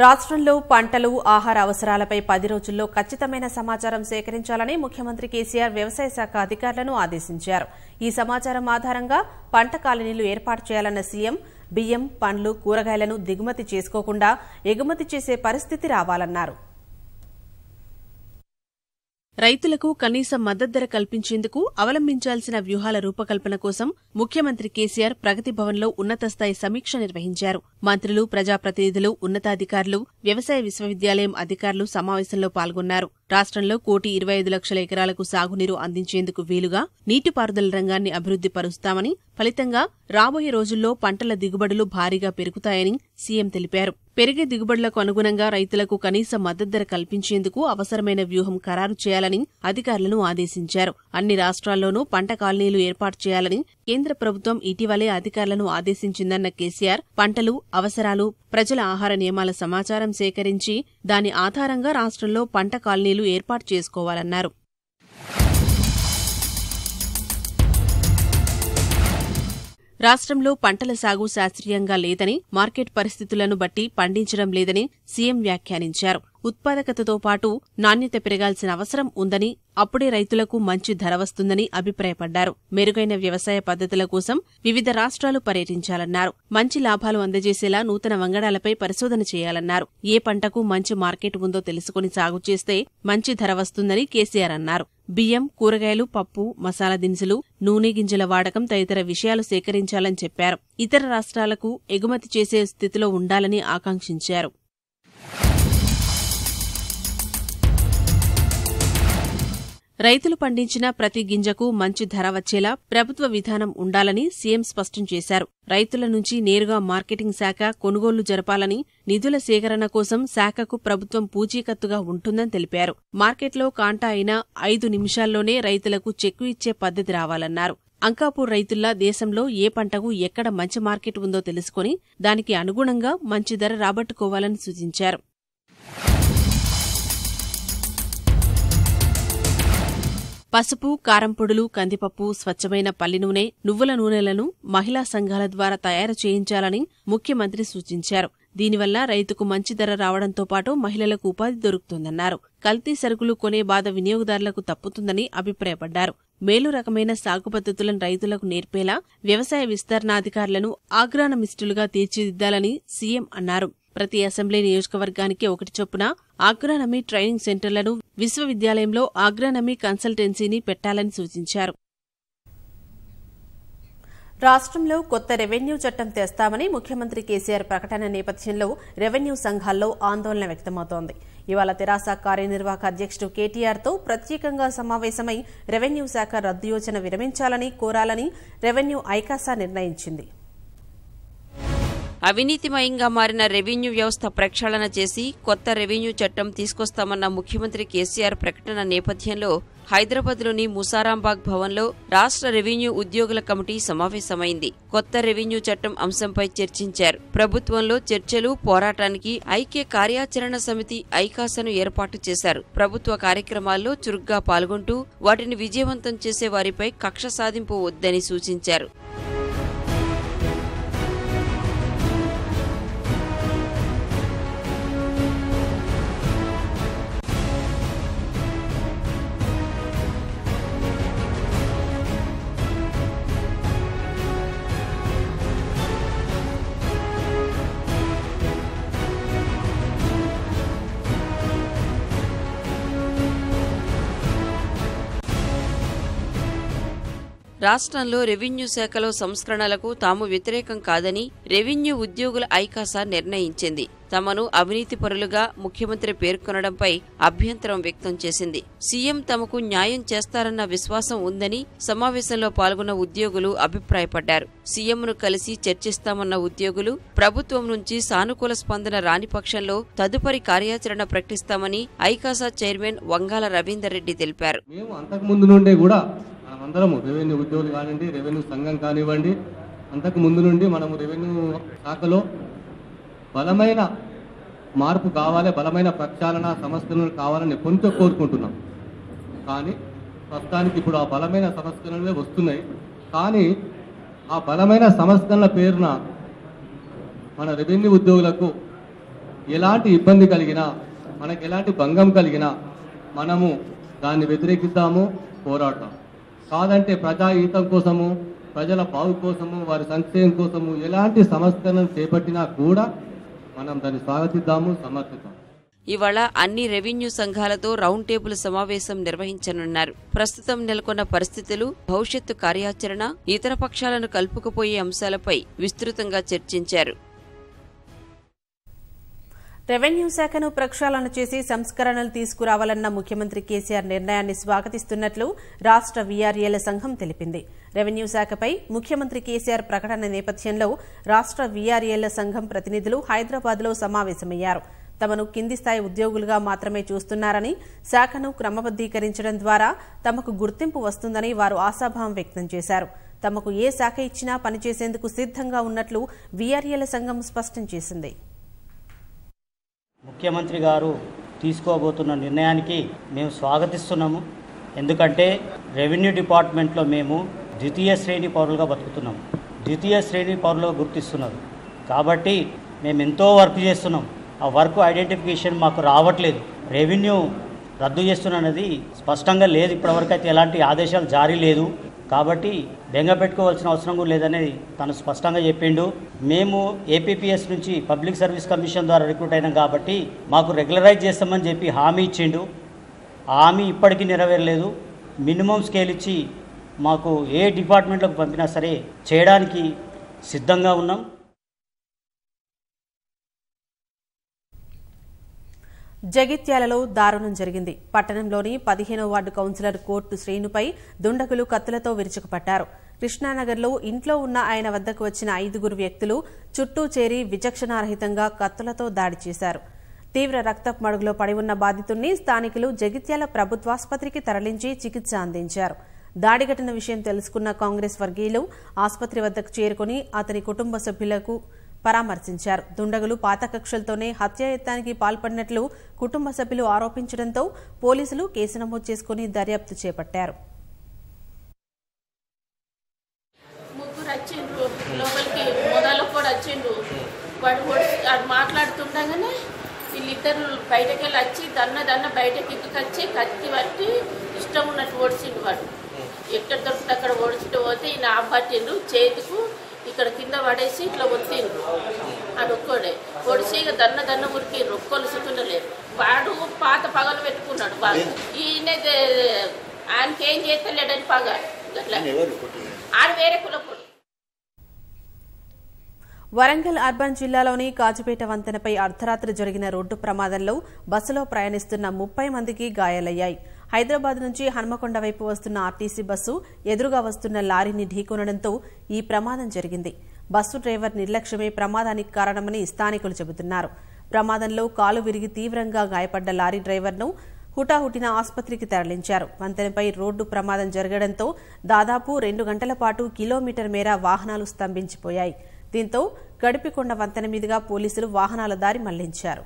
రాష్ట్రంలో పంటలు ఆహార అవసరాలపై 10 రోజుల్లో ఖచ్చితమైన సమాచారం సేకరించాలని ముఖ్యమంత్రి కేసీఆర్ వ్యవసాయ శాఖ అధికారులను ఆదేశించారు. ఈ సమాచారం ఆధారంగా పంట కాలనీలు ఏర్పాటు చేయాలన్న సీఎం బియ్యం, పండ్లు, కూరగాయలను దిగుమతి చేసుకోకుండా ఎగుమతి చేసే పరిస్థితి రావాలన్నారు. రైతులకు కనీస మద్దతు ధర కల్పించేందుకు అవలంబించాల్సిన వ్యూహాల రూపకల్పన కోసం ముఖ్యమంత్రి కేసీఆర్ ప్రగతి భవన్లో ఉన్నతస్థాయి సమీక్ష నిర్వహించారు. మంత్రులు, ప్రజాప్రతినిధులు, ఉన్నతాధికారులు, వ్యవసాయ విశ్వవిద్యాలయం అధికారులు సమావేశంలో పాల్గొన్నారు. రాష్ట్రంలో 1,25,00,000 ఎకరాలకు సాగునీరు అందించేందుకు వీలుగా నీటిపారుదల రంగాన్ని అభివృద్ది పరుస్తామని, ఫలితంగా రాబోయే రోజుల్లో పంటల దిగుబడులు భారీగా పెరుగుతాయని సీఎం తెలిపారు. పెరిగే దిగుబడులకు అనుగుణంగా రైతులకు కనీస మద్దతు ధర కల్పించేందుకు అవసరమైన వ్యూహం ఖరారు చేయాలని అధికారులను ఆదేశించారు. అన్ని రాష్ట్రాల్లోనూ పంట కాలనీలు ఏర్పాటు చేయాలని కేంద్ర ప్రభుత్వం ఇటీవలే అధికారులను ఆదేశించిందన్న కేసీఆర్, పంటలు, అవసరాలు, ప్రజల ఆహార నియమాల సమాచారం సేకరించి దాని ఆధారంగా రాష్ట్రంలో పంట కాలనీలు ఏర్పాటు చేసుకోవాలన్నారు. రాష్ట్రంలో పంటల సాగు శాస్త్రీయంగా లేదని, మార్కెట్ పరిస్థితులను బట్టి పండించడం లేదని సీఎం వ్యాఖ్యానించారు. ఉత్పాదకతతో పాటు నాణ్యత పెరగాల్సిన అవసరం ఉందని, అప్పుడే రైతులకు మంచి ధర వస్తుందని అభిప్రాయపడ్డారు. మెరుగైన వ్యవసాయ పద్ధతుల కోసం వివిధ రాష్ట్రాలు పర్యటించాలన్నారు. మంచి లాభాలు అందజేసేలా నూతన వంగడాలపై పరిశోధన చేయాలన్నారు. ఏ పంటకు మంచి మార్కెట్ ఉందో తెలుసుకుని సాగు చేస్తే మంచి ధర వస్తుందని కేసీఆర్ అన్నారు. బియ్యం, కూరగాయలు, పప్పు, మసాలా దినుసులు, నూనె గింజల వాడకం తదితర విషయాలు సేకరించాలని చెప్పారు. ఇతర రాష్ట్రాలకు ఎగుమతి చేసే స్థితిలో ఉండాలని ఆకాంక్షించారు. రైతులు పండించిన ప్రతి గింజకు మంచి ధర వచ్చేలా ప్రభుత్వ విధానం ఉండాలని సీఎం స్పష్టం చేశారు. రైతుల నుంచి నేరుగా మార్కెటింగ్ శాఖ కొనుగోళ్లు జరపాలని, నిధుల సేకరణ కోసం శాఖకు ప్రభుత్వం పూచీకత్తుగా ఉంటుందని తెలిపారు. మార్కెట్లో కాంటా అయినా 5 నిమిషాల్లోనే రైతులకు చెక్కు ఇచ్చే పద్ధతి రావాలన్నారు. అంకాపూర్ రైతుల్లా దేశంలో ఏ పంటకు ఎక్కడ మంచి మార్కెట్ ఉందో తెలుసుకుని దానికి అనుగుణంగా మంచి ధర రాబట్టుకోవాలని సూచించారు. పసుపు, కారం పొడులు, కందిపప్పు, స్వచ్ఛమైన పల్లి నూనె, నువ్వుల నూనెలను మహిళా సంఘాల ద్వారా తయారు చేయించాలని ముఖ్యమంత్రి సూచించారు. దీనివల్ల రైతుకు మంచి ధర రావడంతో పాటు మహిళలకు ఉపాధి దొరుకుతుందన్నారు. కల్తీ సరుకులు కొనే బాధ వినియోగదారులకు తప్పుతుందని అభిప్రాయపడ్డారు. మేలు రకమైన సాగు పద్ధతులను రైతులకు నేర్పేలా వ్యవసాయ విస్తరణాధికారులను ఆగ్రానమిస్టులుగా తీర్చిదిద్దాలని సీఎం అన్నారు. ప్రతి అసెంబ్లీ నియోజకవర్గానికి 1 చొప్పున ఆగ్రానమీ ట్రైనింగ్ సెంటర్లను, విశ్వవిద్యాలయంలో ఆగ్రానమీ కన్సల్టెన్సీని పెట్టాలని సూచించారు. రాష్ట్రంలో కొత్త రెవెన్యూ చట్టం తెస్తామని ముఖ్యమంత్రి కేసీఆర్ ప్రకటన నేపథ్యంలో రెవెన్యూ సంఘాల్లో ఆందోళన వ్యక్తమవుతోంది. ఇవాళ తెరాస కార్యనిర్వాహక అధ్యక్షుడు కేటీఆర్తో ప్రత్యేకంగా సమావేశమై రెవెన్యూ శాఖ రద్దు యోచన విరమించాలని కోరాలని రెవెన్యూ ఐకాసా నిర్ణయించింది. అవినీతిమయంగా మారిన రెవెన్యూ వ్యవస్థ ప్రక్షాళన చేసి కొత్త రెవెన్యూ చట్టం తీసుకొస్తామన్న ముఖ్యమంత్రి కేసీఆర్ ప్రకటన నేపథ్యంలో హైదరాబాద్లోని ముసారాంబాగ్ భవన్లో రాష్ట్ర రెవెన్యూ ఉద్యోగుల కమిటీ సమావేశమైంది. కొత్త రెవెన్యూ చట్టం అంశంపై చర్చించారు. ప్రభుత్వంలో చర్చలు, పోరాటానికి ఐక్య కార్యాచరణ సమితి ఐకాసాను ఏర్పాటు చేశారు. ప్రభుత్వ కార్యక్రమాల్లో చురుగ్గా పాల్గొంటూ వాటిని విజయవంతం చేసే వారిపై కక్ష సాధింపు వద్దని సూచించారు. రాష్ట్రంలో రెవెన్యూ శాఖలో సంస్కరణలకు తాము వ్యతిరేకం కాదని రెవెన్యూ ఉద్యోగుల ఐకాసా నిర్ణయించింది. తమను అవినీతిపరులుగా ముఖ్యమంత్రి పేర్కొనడంపై అభ్యంతరం వ్యక్తం చేసింది. సీఎం తమకు న్యాయం చేస్తారన్న విశ్వాసం ఉందని సమావేశంలో పాల్గొన్న ఉద్యోగులు అభిప్రాయపడ్డారు. సీఎంను కలిసి చర్చిస్తామన్న ఉద్యోగులు ప్రభుత్వం నుంచి సానుకూల స్పందన రాని పక్షంలో తదుపరి కార్యాచరణ ప్రకటిస్తామని ఐకాసా చైర్మన్ వంగాల రవీందర్ రెడ్డి తెలిపారు. అందరము రెవెన్యూ ఉద్యోగులు కానివ్వండి, రెవెన్యూ సంఘం కానివ్వండి, అంతకు ముందు నుండి మనము రెవెన్యూ శాఖలో బలమైన మార్పు కావాలి, బలమైన ప్రక్షాళన సంస్కరణలు కావాలని కొంచెం కోరుకుంటున్నాం. కానీ ప్రస్తుతానికి ఇప్పుడు ఆ బలమైన సంస్కరణలే వస్తున్నాయి. కానీ ఆ బలమైన సంస్కరణల పేరున మన రెవెన్యూ ఉద్యోగులకు ఎలాంటి ఇబ్బంది కలిగినా, మనకు ఎలాంటి భంగం కలిగినా మనము దాన్ని వ్యతిరేకిద్దాము, పోరాడతాం. కాదంటే ప్రజాహితం కోసము, ప్రజల బాగు కోసము, వారి సంక్షేమం కోసము ఎలాంటి సంస్థలను చేపట్టినా కూడా మనం దాన్ని స్వాగతిద్దాము, సమర్థిద్దాం. ఇవాళ అన్ని రెవెన్యూ సంఘాలతో రౌండ్ టేబుల్ సమావేశం నిర్వహించనున్నారు. ప్రస్తుతం నెలకొన్న పరిస్థితులు, భవిష్యత్తు కార్యాచరణ, ఇతర పక్షాలను కలుపుకుపోయే అంశాలపై విస్తృతంగా చర్చించారు. రెవెన్యూ శాఖను ప్రక్షాళన చేసి సంస్కరణలు తీసుకురావాలన్న ముఖ్యమంత్రి కేసీఆర్ నిర్ణయాన్ని స్వాగతిస్తున్నట్లు రాష్ట్ర వీఆర్ఏల సంఘం తెలిపింది. రెవెన్యూ శాఖపై ముఖ్యమంత్రి కేసీఆర్ ప్రకటన నేపథ్యంలో రాష్ట్ర వీఆర్ఏల సంఘం ప్రతినిధులు హైదరాబాద్లో సమావేశమయ్యారు. తమను కింది స్థాయి ఉద్యోగులుగా మాత్రమే చూస్తున్నారని, శాఖను క్రమబద్దీకరించడం ద్వారా తమకు గుర్తింపు వస్తుందని వారు ఆశాభావం వ్యక్తం చేశారు. తమకు ఏ శాఖ ఇచ్చినా పనిచేసేందుకు సిద్ధంగా ఉన్నట్లు వీఆర్ఏల సంఘం స్పష్టం చేసింది. ముఖ్యమంత్రి గారు తీసుకోబోతున్న నిర్ణయానికి మేము స్వాగతిస్తున్నాము. ఎందుకంటే రెవెన్యూ డిపార్ట్మెంట్లో మేము ద్వితీయ శ్రేణి పౌరులుగా బతుకుతున్నాము. ద్వితీయ శ్రేణి పౌరులుగా గుర్తిస్తున్నారు కాబట్టి మేము ఎంతో వర్క్ చేస్తున్నాం. ఆ వర్క్ ఐడెంటిఫికేషన్ మాకు రావట్లేదు. రెవెన్యూ రద్దు చేస్తున్నది స్పష్టంగా లేదు. ఇప్పటివరకు అయితే ఎలాంటి ఆదేశాలు జారీ లేదు. కాబట్టి బెంగ పెట్టుకోవాల్సిన అవసరం కూడా లేదని తను స్పష్టంగా చెప్పిండు. మేము ఏపీపీఎస్ నుంచి పబ్లిక్ సర్వీస్ కమిషన్ ద్వారా రిక్రూట్ అయినాం కాబట్టి మాకు రెగ్యులరైజ్ చేస్తామని చెప్పి హామీ ఇచ్చిండు. ఆ హామీ ఇప్పటికీ నెరవేరలేదు. మినిమం స్కేల్ ఇచ్చి మాకు ఏ డిపార్ట్మెంట్లోకి పంపినా సరే చేయడానికి సిద్ధంగా ఉన్నాం. జగిత్యాలలో దారుణం జరిగింది. పట్టణంలోని 15వ వార్డు కౌన్సిలర్ కోర్టు శ్రీనుపై దుండగులు కత్తులతో విరుచుకుపట్టారు. కృష్ణానగర్లో ఇంట్లో ఉన్న ఆయన వద్దకు వచ్చిన 5 వ్యక్తులు చుట్టూ చేరి విచక్షణారహితంగా కత్తులతో దాడి చేశారు. తీవ్ర రక్తపు మడుగులో పడి ఉన్న బాధితుడిని స్థానికులు జగిత్యాల ప్రభుత్వాసుపత్రికి తరలించి చికిత్స అందించారు. దాడి ఘటన విషయం తెలుసుకున్న కాంగ్రెస్ వర్గీయులు ఆసుపత్రి వద్దకు చేరుకుని అతని కుటుంబ సభ్యులకు పరామర్శించారు. దుండగులు పాత కక్షలతోనే హత్యాయత్నానికి పాల్పడినట్లు కుటుంబ సభ్యులు ఆరోపించడంతో పోలీసులు కేసు నమోదు చేసుకుని దర్యాప్తు చేపట్టారు. ముగ్గురు వచ్చిండ్రు లోపలికి, మొదలు కూడా వచ్చిండ్రు. వాడు మాట్లాడుతుండగానే వీళ్ళిద్దరు బయటకు వెళ్ళి వచ్చి దన్న బయటకి ఇక్కడికి కత్తి పట్టి ఇష్టం ఉన్నట్టు ఓడిచిండు. వాడు ఎక్కడ దొరికితే అక్కడ ఓడిచిట్టు పోతే ఈయన ఆపట్టిండు. చేతికు ఇక్కడ కింద పడేసి ఇట్లా ఒత్తిండ్రు. అది ఒక్కోడే పొడిచి ఇక దన్న ఉరికిండ్రు. ఒక్కోళ్ళు సుతుండలేరు. వాడు పాత పగలు పెట్టుకున్నాడు బాగా. ఈయన ఆయనకేం చేస్తలేడని పగ అట్లా ఆడ వేరే కులపోడు. వరంగల్ అర్బన్ జిల్లాలోని కాజుపేట వంతెనపై అర్ధరాత్రి జరిగిన రోడ్డు ప్రమాదంలో బస్సులో ప్రయాణిస్తున్న 30 మందికి గాయాలయ్యాయి. హైదరాబాద్ నుంచి హన్మకొండ వైపు వస్తున్న ఆర్టీసీ బస్సు ఎదురుగా వస్తున్న లారీని ఢీకొనడంతో ఈ ప్రమాదం జరిగింది. బస్సు డ్రైవర్ నిర్లక్ష్యమే ప్రమాదానికి కారణమని స్థానికులు చెబుతున్నారు. ప్రమాదంలో కాలు విరిగి తీవ్రంగా గాయపడ్డ లారీ డ్రైవర్ను హుటాహుటిన ఆసుపత్రికి తరలించారు. వంతెనపై రోడ్డు ప్రమాదం జరగడంతో దాదాపు 2 గంటల పాటు కిలోమీటర్ మేర వాహనాలు స్తంభించిపోయాయి. దీంతో గడిపికొండ వంతెన మీదుగా పోలీసులు వాహనాల దారి మళ్లించారు.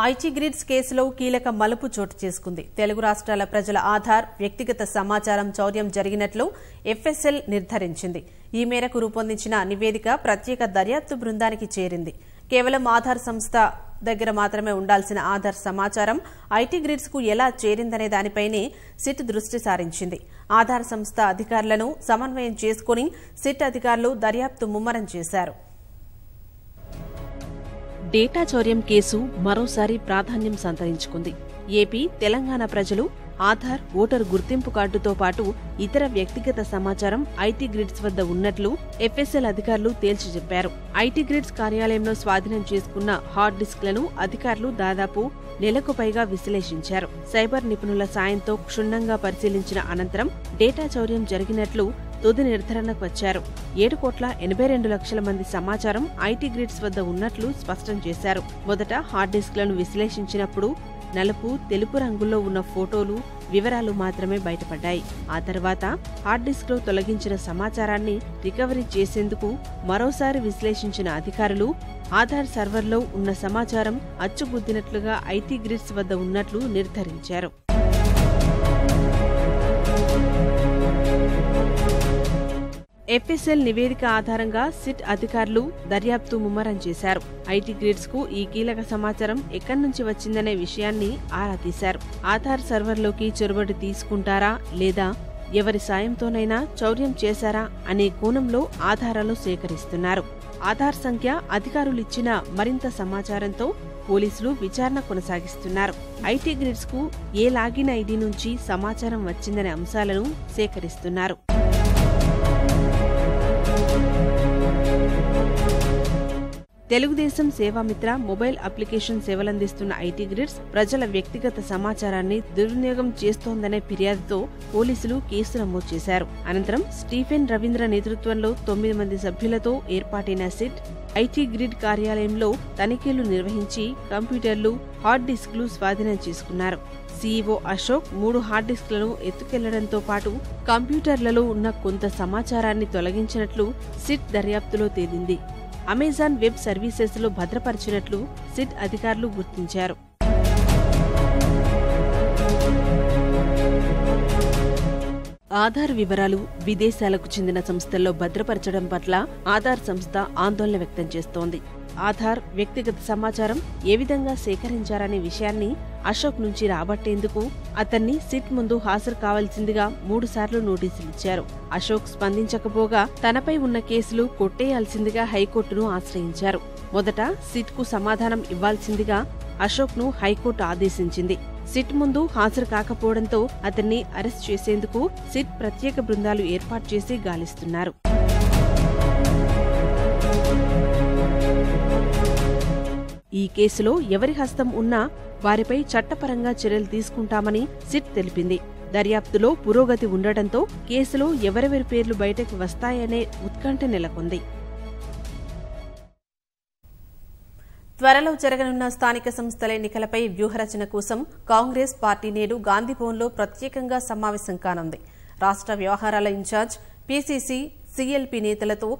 ఐటీ గ్రిడ్స్ కేసులో కీలక మలుపు చోటు చేసుకుంది. తెలుగు రాష్ట్రాల ప్రజల ఆధార్, వ్యక్తిగత సమాచారం చౌర్యం జరిగినట్లు ఎఫ్ఎస్ఎల్ నిర్ధారించింది. ఈ మేరకు రూపొందించిన నివేదిక ప్రత్యేక దర్యాప్తు బృందానికి చేరింది. కేవలం ఆధార్ సంస్థ దగ్గర మాత్రమే ఉండాల్సిన ఆధార్ సమాచారం ఐటీ గ్రిడ్స్ కు ఎలా చేరిందనే దానిపైనే సిట్ దృష్టి సారించింది. ఆధార్ సంస్థ అధికారులను సమన్వయం చేసుకుని సిట్ అధికారులు దర్యాప్తు ముమ్మరం చేశారు. డేటా చౌర్యం కేసు మరోసారి ప్రాధాన్యం సంతరించుకుంది. ఏపీ, తెలంగాణ ప్రజలు ఆధార్, ఓటరు గుర్తింపు కార్డుతో పాటు ఇతర వ్యక్తిగత సమాచారం ఐటీ గ్రిడ్స్ వద్ద ఉన్నట్లు ఎఫ్ఎస్ఎల్ అధికారులు తేల్చి చెప్పారు. ఐటీ గ్రిడ్స్ కార్యాలయంలో స్వాధీనం చేసుకున్న హార్డ్ డిస్క్లను అధికారులు దాదాపు నెలకు పైగా విశ్లేషించారు. సైబర్ నిపుణుల సాయంతో క్షుణ్ణంగా పరిశీలించిన అనంతరం డేటా చౌర్యం జరిగినట్లు తుది నిర్ధారణకు వచ్చారు. 7,82,00,000 మంది సమాచారం ఐటీ గ్రిడ్స్ వద్ద ఉన్నట్లు స్పష్టం చేశారు. మొదట హార్డ్ డిస్క్లను విశ్లేషించినప్పుడు నలుపు, తెలుపు రంగుల్లో ఉన్న ఫోటోలు, వివరాలు మాత్రమే బయటపడ్డాయి. ఆ తర్వాత హార్డ్ డిస్క్ లో తొలగించిన సమాచారాన్ని రికవరీ చేసేందుకు మరోసారి విశ్లేషించిన అధికారులు ఆధార్ సర్వర్లో ఉన్న సమాచారం అచ్చుగుద్దినట్లుగా ఐటీ గ్రిడ్స్ వద్ద ఉన్నట్లు నిర్ధారించారు. ఎఫ్ఎస్ఎల్ నివేదిక ఆధారంగా సిట్ అధికారులు దర్యాప్తు ముమ్మరం చేశారు. ఐటీ గ్రిడ్స్ కు ఈ కీలక సమాచారం ఎక్కడి నుంచి వచ్చిందనే విషయాన్ని ఆరా తీశారు. ఆధార్ సర్వర్లోకి చొరబడి తీసుకుంటారా లేదా ఎవరి సాయంతోనైనా చౌర్యం చేశారా అనే కోణంలో ఆధారాలు సేకరిస్తున్నారు. ఆధార్ సంఖ్య అధికారులిచ్చిన మరింత సమాచారంతో పోలీసులు విచారణ కొనసాగిస్తున్నారు. ఐటీ గ్రిడ్స్ కు ఏ లాగిన్ ఐడి నుంచి సమాచారం వచ్చిందనే అంశాలను సేకరిస్తున్నారు. తెలుగుదేశం సేవామిత్ర మొబైల్ అప్లికేషన్ సేవలందిస్తున్న ఐటీ గ్రిడ్స్ ప్రజల వ్యక్తిగత సమాచారాన్ని దుర్వినియోగం చేస్తోందనే ఫిర్యాదుతో పోలీసులు కేసు నమోదు చేశారు. అనంతరం స్టీఫెన్ రవీంద్ర నేతృత్వంలో 9 మంది సభ్యులతో ఏర్పాటైన సిట్ ఐటీ గ్రిడ్ కార్యాలయంలో తనిఖీలు నిర్వహించి కంప్యూటర్లు, హార్డ్ డిస్క్లు స్వాధీనం చేసుకున్నారు. సీఈఓ అశోక్ 3 హార్డ్ డిస్క్లను ఎత్తుకెళ్లడంతో పాటు కంప్యూటర్లలో ఉన్న కొంత సమాచారాన్ని తొలగించినట్లు సిట్ దర్యాప్తులో తేలింది. అమెజాన్ వెబ్ సర్వీసెస్ లో భద్రపరిచినట్లు సిట్ అధికారులు గుర్తించారు. ఆధార్ వివరాలు విదేశాలకు చెందిన సంస్థల్లో భద్రపరచడం పట్ల ఆధార్ సంస్థ ఆందోళన వ్యక్తం చేస్తోంది. ఆధార్ వ్యక్తిగత సమాచారం ఏ విధంగా సేకరించారనే విషయాన్ని అశోక్ నుంచి రాబట్టేందుకు అతన్ని సిట్ ముందు హాజరు కావాల్సిందిగా 3 సార్లు నోటీసులిచ్చారు. అశోక్ స్పందించకపోగా తనపై ఉన్న కేసులు కొట్టేయాల్సిందిగా హైకోర్టును ఆశ్రయించారు. మొదట సిట్ కు సమాధానం ఇవ్వాల్సిందిగా అశోక్ ను హైకోర్టు ఆదేశించింది. సిట్ ముందు హాజరు కాకపోవడంతో అతన్ని అరెస్ట్ చేసేందుకు సిట్ ప్రత్యేక బృందాలు ఏర్పాటు చేసి గాలిస్తున్నారు. ఈ కేసులో ఎవరి హస్తం ఉన్నా వారిపై చట్టపరంగా చర్యలు తీసుకుంటామని సిట్ తెలిపింది. దర్యాప్తులో పురోగతి ఉండటంతో కేసులో ఎవరెవరి పేర్లు బయటకు వస్తాయనే ఉత్కంఠ నెలకొంది. త్వరలో జరగనున్న స్థానిక సంస్థల ఎన్నికలపై వ్యూహరచన కోసం కాంగ్రెస్ పార్టీ నేడు గాంధీభవన్లో ప్రత్యేకంగా సమావేశం కానుంది. రాష్ట్ర వ్యవహారాల ఇన్ఛార్జ్, పీసీసీ, సీఎల్పీ నేతలతో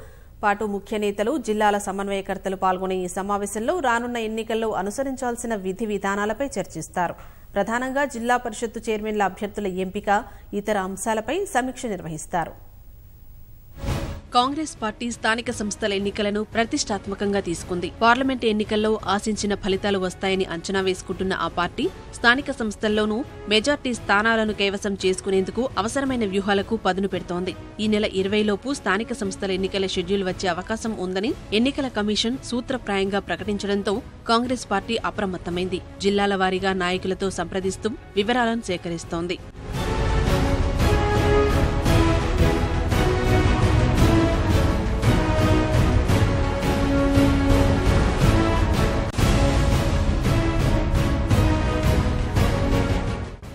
పాటు ముఖ్య నేతలు, జిల్లాల సమన్వయకర్తలు పాల్గొనే ఈ సమావేశంలో రానున్న ఎన్నికల్లో అనుసరించాల్సిన విధి విధానాలపై చర్చిస్తారు. ప్రధానంగా జిల్లా పరిషత్తు చైర్మన్ల అభ్యర్థుల ఎంపిక, ఇతర అంశాలపై సమీక్ష నిర్వహిస్తారు. కాంగ్రెస్ పార్టీ స్థానిక సంస్థల ఎన్నికలను ప్రతిష్టాత్మకంగా తీసుకుంది. పార్లమెంట్ ఎన్నికల్లో ఆశించిన ఫలితాలు వస్తాయని అంచనా వేసుకుంటున్న ఆ పార్టీ స్థానిక సంస్థల్లోనూ మెజార్టీ స్థానాలను కైవసం చేసుకునేందుకు అవసరమైన వ్యూహాలకు పదును పెడుతోంది. ఈ నెల 20 లోపు స్థానిక సంస్థల ఎన్నికల షెడ్యూల్ వచ్చే అవకాశం ఉందని ఎన్నికల కమిషన్ సూత్రప్రాయంగా ప్రకటించడంతో కాంగ్రెస్ పార్టీ అప్రమత్తమైంది. జిల్లాల వారీగా నాయకులతో సంప్రదిస్తూ వివరాలను సేకరిస్తోంది.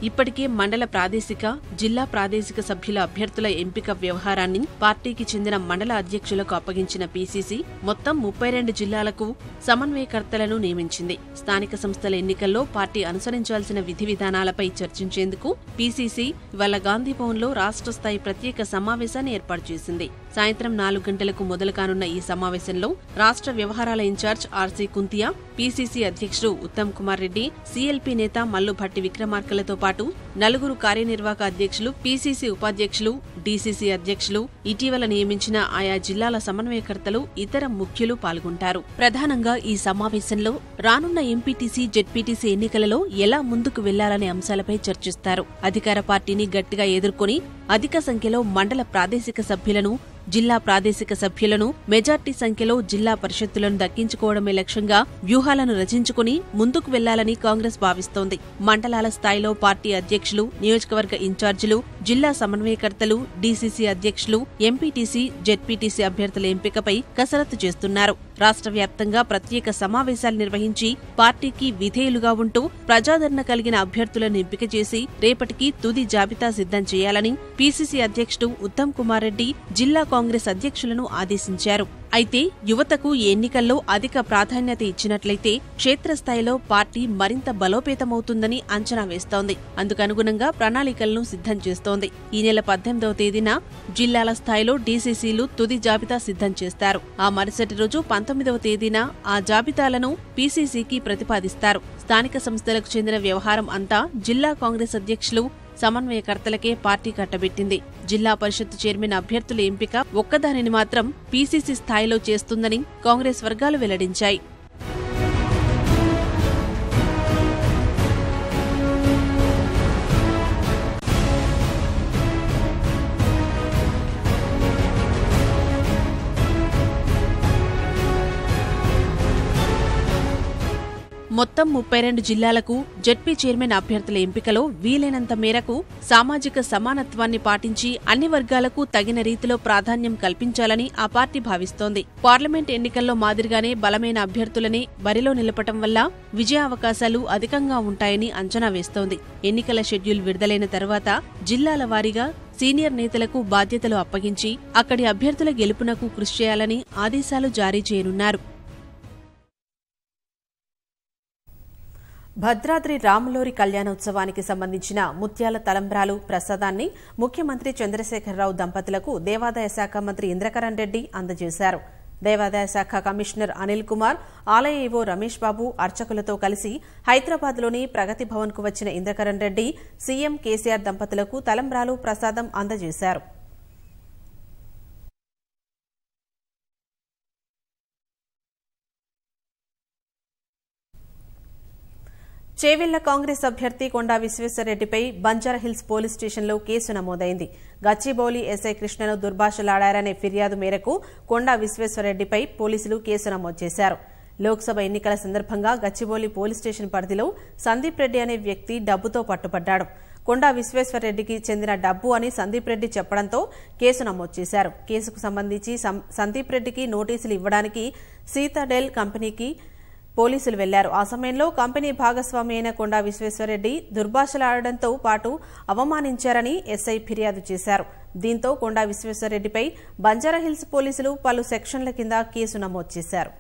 ఇప్పటికే మండల ప్రాదేశిక, జిల్లా ప్రాదేశిక సభ్యుల అభ్యర్థుల ఎంపిక వ్యవహారాన్ని పార్టీకి చెందిన మండల అధ్యక్షులకు అప్పగించిన పీసీసీ మొత్తం 32 జిల్లాలకు సమన్వయకర్తలను నియమించింది. స్థానిక సంస్థల ఎన్నికల్లో పార్టీ అనుసరించాల్సిన విధి విధానాలపై చర్చించేందుకు పీసీసీ ఇవాళ గాంధీభవన్లో రాష్ట్ర స్థాయి ప్రత్యేక సమావేశాన్ని ఏర్పాటు చేసింది. సాయంత్రం 4 గంటలకు మొదలు కానున్న ఈ సమావేశంలో రాష్ట్ర వ్యవహారాల ఇన్ఛార్జ్ ఆర్సీ కుంతియా, పీసీసీ అధ్యక్షుడు ఉత్తమ్ కుమార్ రెడ్డి, సీఎల్పీ నేత మల్లుభట్టి విక్రమార్కలతో పాటు 4 కార్యనిర్వాహక అధ్యక్షులు, పీసీసీ ఉపాధ్యక్షులు, డీసీసీ అధ్యక్షులు, ఇటీవల నియమించిన ఆయా జిల్లాల సమన్వయకర్తలు, ఇతర ముఖ్యులు పాల్గొంటారు. ప్రధానంగా ఈ సమావేశంలో రానున్న ఎంపీటీసీ, జెడ్పీటీసీ ఎన్నికలలో ఎలా ముందుకు వెళ్లాలనే అంశాలపై చర్చిస్తారు. అధికార పార్టీని గట్టిగా ఎదుర్కొని అధిక సంఖ్యలో మండల ప్రాదేశిక సభ్యులను, జిల్లా ప్రాదేశిక సభ్యులను, మెజార్టీ సంఖ్యలో జిల్లా పరిషత్తులను దక్కించుకోవడమే లక్ష్యంగా వ్యూహాలను రచించుకుని ముందుకు వెళ్లాలని కాంగ్రెస్ భావిస్తోంది. మండలాల స్థాయిలో పార్టీ అధ్యక్షులు, నియోజకవర్గ ఇన్ఛార్జీలు, జిల్లా సమన్వయకర్తలు, డీసీసీ అధ్యక్షులు, ఎంపీటీసీ, జెడ్పీటీసీ అభ్యర్థుల ఎంపికపై కసరత్తు చేస్తున్నారు. రాష్ట్ర వ్యాప్తంగా ప్రత్యేక సమావేశాలు నిర్వహించి పార్టీకి విధేయులుగా ఉంటూ ప్రజాదరణ కలిగిన అభ్యర్థులను ఎంపిక చేసి రేపటికి తుది జాబితా సిద్ధం చేయాలని పీసీసీ అధ్యక్షుడు ఉత్తమ్ కుమార్ రెడ్డి జిల్లా కాంగ్రెస్ అధ్యక్షులను ఆదేశించారు. అయితే యువతకు ఎన్నికల్లో అధిక ప్రాధాన్యత ఇచ్చినట్లయితే క్షేత్రస్థాయిలో పార్టీ మరింత బలోపేతమవుతుందని అంచనా వేస్తోంది. అందుకనుగుణంగా ప్రణాళికలను సిద్ధం చేస్తోంది. ఈ నెల 18వ తేదీన జిల్లాల స్థాయిలో డీసీసీలు తుది జాబితా సిద్ధం చేస్తారు. ఆ మరుసటి రోజు 19వ తేదీన ఆ జాబితాలను పీసీసీకి ప్రతిపాదిస్తారు. స్థానిక సంస్థలకు చెందిన వ్యవహారం అంతా జిల్లా కాంగ్రెస్ అధ్యక్షులు, సమన్వయకర్తలకే పార్టీ కట్టబెట్టింది. జిల్లా పరిషత్ చైర్మన్ అభ్యర్థుల ఎంపిక ఒక్కదానిని మాత్రం పీసీసీ స్థాయిలో చేస్తుందని కాంగ్రెస్ వర్గాలు వెల్లడించాయి. మొత్తం 32 జిల్లాలకు జెడ్పీ చైర్మన్ అభ్యర్థుల ఎంపికలో వీలైనంత మేరకు సామాజిక సమానత్వాన్ని పాటించి అన్ని వర్గాలకు తగిన రీతిలో ప్రాధాన్యం కల్పించాలని ఆ పార్టీ భావిస్తోంది. పార్లమెంట్ ఎన్నికల్లో మాదిరిగానే బలమైన అభ్యర్థులని బరిలో నిలపటం వల్ల విజయావకాశాలు అధికంగా ఉంటాయని అంచనా వేస్తోంది. ఎన్నికల షెడ్యూల్ విడుదలైన తర్వాత జిల్లాల వారీగా సీనియర్ నేతలకు బాధ్యతలు అప్పగించి అక్కడి అభ్యర్థుల గెలుపునకు కృషి చేయాలని ఆదేశాలు జారీ చేయనున్నారు. భద్రాద్రి రాములోరి కళ్యాణోత్సవానికి సంబంధించిన ముత్యాల తలంబ్రాలు ప్రసాదాన్ని ముఖ్యమంత్రి చంద్రశేఖరరావు దంపతులకు దేవాదాయ శాఖ మంత్రి ఇంద్రకరణ్ రెడ్డి అందజేశారు. దేవాదాయ శాఖ కమిషనర్ అనిల్ కుమార్, ఆలయ ఈవో రమేష్ బాబు అర్చకులతో కలిసి హైదరాబాద్లోని ప్రగతి భవన్కు వచ్చిన ఇంద్రకరణ్ రెడ్డి సీఎం కేసీఆర్ దంపతులకు తలంబ్రాలు ప్రసాదం అందజేశారు. చేవెళ్ల కాంగ్రెస్ అభ్యర్థి కొండా విశ్వేశ్వరరెడ్డిపై బంజారాహిల్స్ పోలీస్ స్టేషన్లో కేసు నమోదైంది. గచ్చిబౌలి ఎస్ఐ కృష్ణను దుర్భాషలాడారనే ఫిర్యాదు మేరకు కొండా విశ్వేశ్వరరెడ్డిపై పోలీసులు కేసు నమోదు చేశారు. లోక్సభ ఎన్నికల సందర్భంగా గచ్చిబౌలి పోలీస్ స్టేషన్ పరిధిలో సందీప్ రెడ్డి అనే వ్యక్తి డబ్బుతో పట్టుబడ్డాడు. కొండా విశ్వేశ్వరరెడ్డికి చెందిన డబ్బు అని సందీప్ రెడ్డి చెప్పడంతో కేసు నమోదు చేశారు. కేసుకు సంబంధించి సందీప్ రెడ్డికి నోటీసులు ఇవ్వడానికి సీతాడెల్ కంపెనీకి పోలీసులు వెళ్లారు. ఆ సమయంలో కంపెనీ భాగస్వామి అయిన కొండా విశ్వేశ్వరరెడ్డి దుర్భాషలాడడంతో పాటు అవమానించారని ఎస్ఐ ఫిర్యాదు చేశారు. దీంతో కొండా విశ్వేశ్వరరెడ్డిపై బంజారాహిల్స్ పోలీసులు పలు సెక్షన్ల కింద కేసు నమోదు చేశారు.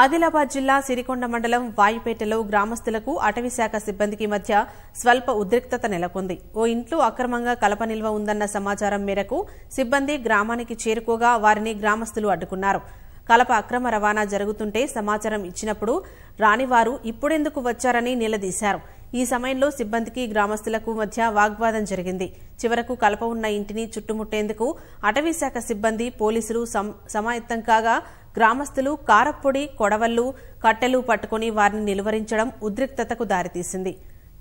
ఆదిలాబాద్ జిల్లా సిరికొండ మండలం వాయుపేటలో గ్రామస్తులకు అటవీశాఖ సిబ్బందికి మధ్య స్వల్ప ఉద్రిక్తత నెలకొంది. ఓ ఇంట్లో అక్రమంగా కలప నిల్వ ఉందన్న సమాచారం మేరకు సిబ్బంది గ్రామానికి చేరుకోగా వారిని గ్రామస్తులు అడ్డుకున్నారు. కలప అక్రమ రవాణా జరుగుతుంటే సమాచారం ఇచ్చినప్పుడు రానివారు ఇప్పుడెందుకు వచ్చారని నిలదీశారు. ఈ సమయంలో సిబ్బందికి గ్రామస్తులకు మధ్య వాగ్వాదం జరిగింది. చివరకు కలప ఉన్న ఇంటిని చుట్టుముట్టేందుకు అటవీశాఖ సిబ్బంది పోలీసులు సమాయత్తం కాగా గ్రామస్తులు కారప్పొడి, కొడవళ్లు, కట్టెలు పట్టుకుని వారిని నిలువరించడం ఉద్రిక్తతకు దారితీసింది.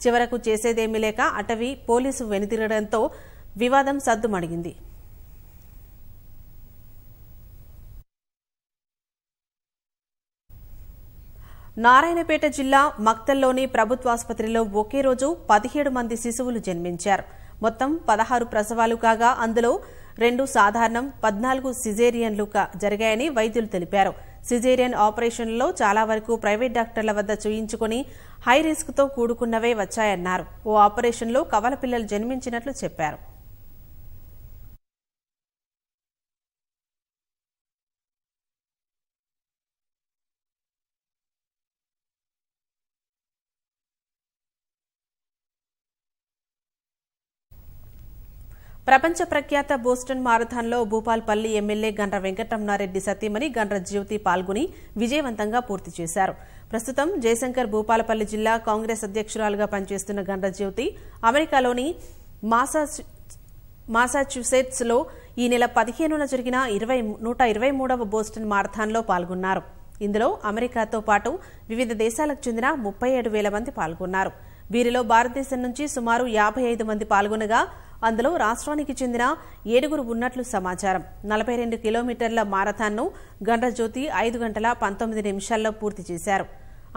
చివరకు చేసేదేమీ లేక అటవీ పోలీసు వెనుతిరగడంతో వివాదం సద్దుమణిగింది. నారాయణపేట జిల్లా మక్తల్లోని ప్రభుత్వాసుపత్రిలో ఒకే రోజు 17 మంది శిశువులు జన్మించారు. మొత్తం 16 ప్రసవాలు కాగా అందులో 2 సాధారణం, 14 సిజేరియన్లు జరిగాయని వైద్యులు తెలిపారు. సిజేరియన్ ఆపరేషన్లలో చాలా వరకు ప్రైవేట్ డాక్టర్ల వద్ద చూయించుకుని హై రిస్క్తో కూడుకున్నవే వచ్చాయన్నారు. ఓ ఆపరేషన్లో కవల పిల్లలు జన్మించినట్లు చెప్పారు. ప్రపంచ ప్రఖ్యాత బోస్టన్ మారథాన్లో భూపాల్పల్లి ఎమ్మెల్యే గండ్ర వెంకటరమణారెడ్డి సతీమణి గండ్ర జ్యోతి పాల్గొని విజయవంతంగా పూర్తి చేశారు. ప్రస్తుతం జయశంకర్ భూపాలపల్లి జిల్లా కాంగ్రెస్ అధ్యక్షురాలుగా పనిచేస్తున్న గండ్ర జ్యోతి అమెరికాలోని మాసాచ్యూసెట్స్ లో ఈ నెల 15న జరిగిన 123వ బోస్టన్ మారథాన్లో పాల్గొన్నారు. ఇందులో అమెరికాతో పాటు వివిధ దేశాలకు చెందిన 37,000 మంది పాల్గొన్నారు. వీరిలో భారతదేశం నుంచి సుమారు 55 మంది పాల్గొనగా అందులో రాష్ట్రానికి చెందిన 7 ఉన్నట్లు సమాచారం. 42 కిలోమీటర్ల మారథాన్ను గండ్రజ్యోతి 5 గంటల 19 నిమిషాల్లో పూర్తి చేశారు.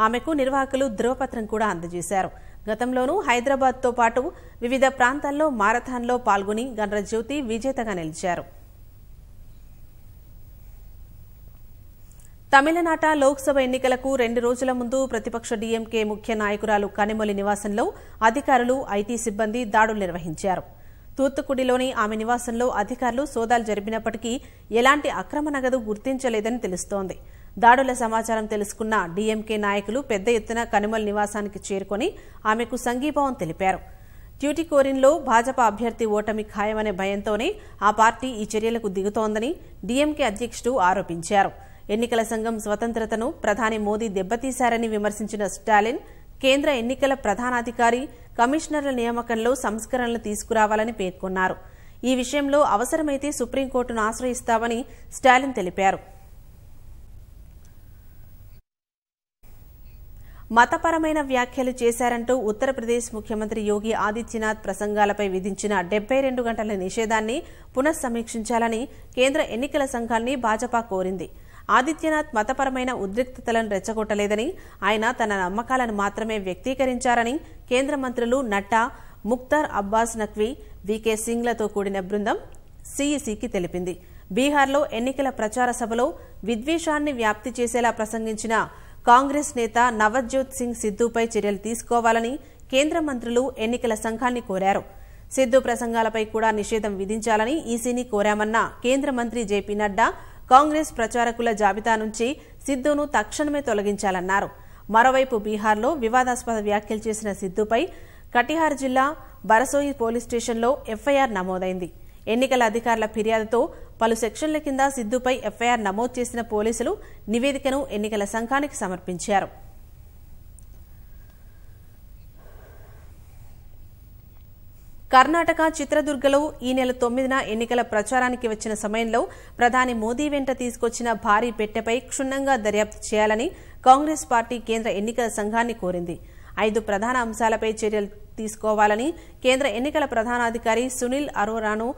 ఆమెకు నిర్వాహకులు ధృవపత్రం కూడా అందజేశారు. గతంలోనూ హైదరాబాద్తో పాటు వివిధ ప్రాంతాల్లో మారథాన్లో పాల్గొని గండ్రజ్యోతి విజేతగా నిలిచారు. తమిళనాట లోక్సభ ఎన్నికలకు 2 రోజుల ముందు ప్రతిపక్ష డీఎంకే ముఖ్య నాయకురాలు కనిమొళి నివాసంలో అధికారులు, ఐటీ సిబ్బంది దాడులు నిర్వహించారు. తూత్తుకుడిలోని ఆమె నివాసంలో అధికారులు సోదాలు జరిపినప్పటికీ ఎలాంటి అక్రమ నగదు గుర్తించలేదని తెలుస్తోంది. దాడుల సమాచారం తెలుసుకున్న డీఎంకే నాయకులు పెద్ద ఎత్తున కనిమొళి నివాసానికి చేరుకుని ఆమెకు సంఘీభావం తెలిపారు. ట్యూటికోరిన్లో భాజపా అభ్యర్థి ఓటమి ఖాయమనే భయంతోనే ఆ పార్టీ ఈ చర్యలకు దిగుతోందని డీఎంకే అధ్యక్షుడు ఆరోపించారు. ఎన్నికల సంఘం స్వతంత్రతను ప్రధాని మోదీ దెబ్బతీశారని విమర్శించిన స్టాలిన్ కేంద్ర ఎన్నికల ప్రధానాధికారి కమిషనర్ల నియామకంలో సంస్కరణలు తీసుకురావాలని పేర్కొన్నారు. ఈ విషయంలో అవసరమైతే సుప్రీంకోర్టును ఆశ్రయిస్తామని స్టాలిన్ తెలిపారు. మతపరమైన వ్యాఖ్యలు చేశారంటూ ఉత్తరప్రదేశ్ ముఖ్యమంత్రి యోగి ఆదిత్యనాథ్ ప్రసంగాలపై విధించిన 72 గంటల నిషేధాన్ని పునఃసమీక్షించాలని కేంద్ర ఎన్నికల సంఘాన్ని భాజపా కోరింది. ఆదిత్యనాథ్ మతపరమైన ఉద్రిక్తతలను రెచ్చగొట్టలేదని, ఆయన తన నమ్మకాలను మాత్రమే వ్యక్తీకరించారని కేంద్ర మంత్రులు నడ్డా, ముఖ్తార్ అబ్బాస్ నఖ్వీ, వీకే సింగ్లతో కూడిన బృందం సీఈసీకి తెలిపింది. బీహార్లో ఎన్నికల ప్రచార సభలో విద్వేషాన్ని వ్యాప్తి చేసేలా ప్రసంగించిన కాంగ్రెస్ నేత నవజ్యోత్ సింగ్ సిద్ధుపై చర్యలు తీసుకోవాలని కేంద్ర మంత్రులు ఎన్నికల సంఘాన్ని కోరారు. సిద్ధు ప్రసంగాలపై కూడా నిషేధం విధించాలని ఈసీని కోరామన్న కేంద్ర మంత్రి జేపీ నడ్డా కాంగ్రెస్ ప్రచారకుల జాబితా నుంచి సిద్ధును తక్షణమే తొలగించాలన్నారు. మరోవైపు బీహార్లో వివాదాస్పద వ్యాఖ్యలు చేసిన సిద్ధుపై కటిహార్ జిల్లా బరసోయి పోలీస్ స్టేషన్లో ఎఫ్ఐఆర్ నమోదైంది. ఎన్నికల అధికారుల ఫిర్యాదుతో పలు సెక్షన్ల కింద సిద్ధుపై ఎఫ్ఐఆర్ నమోదు చేసిన పోలీసులు నివేదికను ఎన్నికల సంఘానికి సమర్పించారు. కర్ణాటక చిత్రదుర్గలో ఈ నెల 9న ఎన్నికల ప్రచారానికి వచ్చిన సమయంలో ప్రధాని మోదీ వెంట తీసుకొచ్చిన భారీ పెట్టెపై క్షుణ్ణంగా దర్యాప్తు చేయాలని కాంగ్రెస్ పార్టీ కేంద్ర ఎన్నికల సంఘాన్ని కోరింది. 5 ప్రధాన అంశాలపై చర్యలు తీసుకోవాలని కేంద్ర ఎన్నికల ప్రధానాధికారి సునీల్ అరోరాను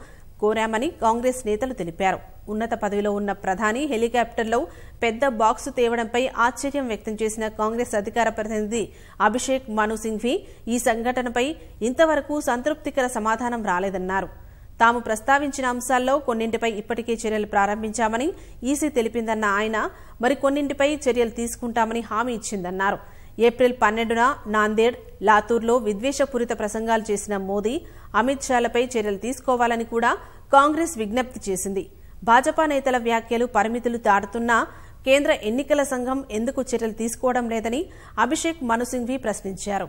కోరామని కాంగ్రెస్ నేతలు తెలిపారు. ఉన్నత పదవిలో ఉన్న ప్రధాని హెలికాప్టర్లో పెద్ద బాక్సు తేవడంపై ఆశ్చర్యం వ్యక్తం చేసిన కాంగ్రెస్ అధికార ప్రతినిధి అభిషేక్ మను సింఘ్వి ఈ సంఘటనపై ఇంతవరకు సంతృప్తికర సమాధానం రాలేదన్నారు. తాము ప్రస్తావించిన అంశాల్లో కొన్నింటిపై ఇప్పటికే చర్యలు ప్రారంభించామని ఈసీ తెలిపిందన్న ఆయన మరికొన్నింటిపై చర్యలు తీసుకుంటామని హామీ ఇచ్చిందన్నారు. ఏప్రిల్ 12న నాందేడ్, లాతూర్లో విద్వేషపూరిత ప్రసంగాలు చేసిన మోదీ, అమిత్ షాలపై చర్యలు తీసుకోవాలని కూడా కాంగ్రెస్ విజ్ఞప్తి చేసింది. భాజపా నేతల వ్యాఖ్యలు పరిమితులు దాటుతున్నా కేంద్ర ఎన్నికల సంఘం ఎందుకు చర్యలు తీసుకోవడం లేదని అభిషేక్ మను సింఘ్వి ప్రశ్నించారు.